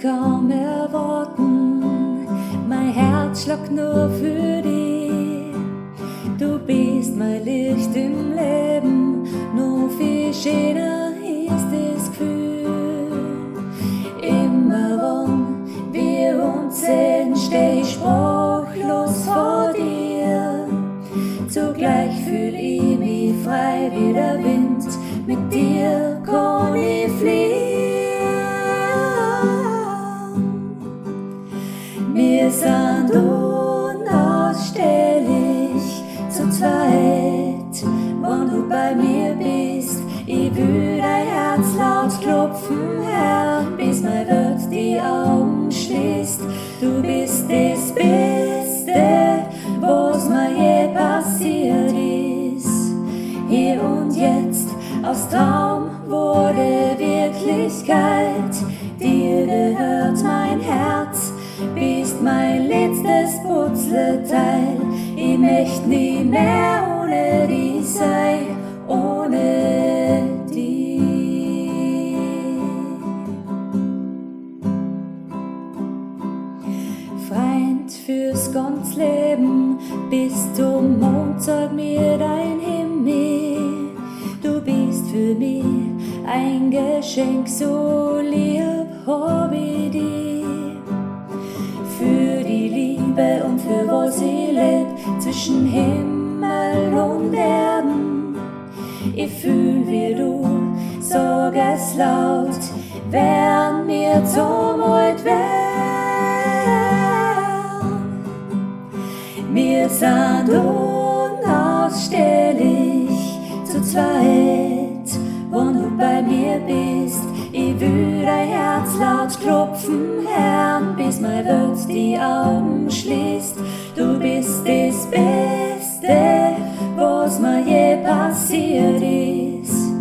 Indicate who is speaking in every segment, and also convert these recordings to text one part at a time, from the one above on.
Speaker 1: kaum erwarten, mein Herz schlug nur für dich. Du bist mein Licht im Leben, nur viel schöner ist das Gefühl. Immer wann wir uns sehen, steh ich sprachlos vor dir. Zugleich fühl ich mich frei wie der Wind, mit dir kann ich fliehen. Wir sind unausstehlich zu zweit, wenn du bei mir bist. Ich will dein Herz laut klopfen hören, bis mein Wirt die Augen schließt. Du bist das Beste, was mir je passiert ist. Hier und jetzt, aus Traum wurde Wirklichkeit. Dir gehört mein Herz, bist mein letztes Puzzleteil. Ich möcht nie mehr ohne dich sein, ohne dich. Freund fürs ganze Leben, bis zum Mond zeig mir dein Himmel. Du bist für mich ein Geschenk, so lieb hab ich dich. Für die Liebe und für was ich leb, zwischen Himmel und Erden. Ich fühl wie du, sag es laut, während mir zum alt werden. Wir sind unausstehlich zu zweit, wenn du bei mir bist. Ich will dein Herz laut klopfen hören, bis mein Wirt die Augen schließt. Du bist das Beste, was mir je passiert ist.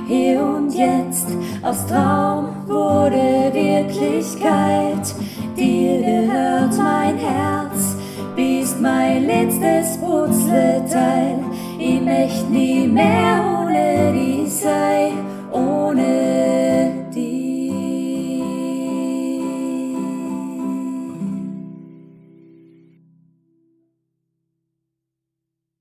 Speaker 1: Hier und jetzt, aus Traum wurde Wirklichkeit. Dir gehört mein Herz, bist mein letztes Puzzleteil. Ich möcht nie mehr ohne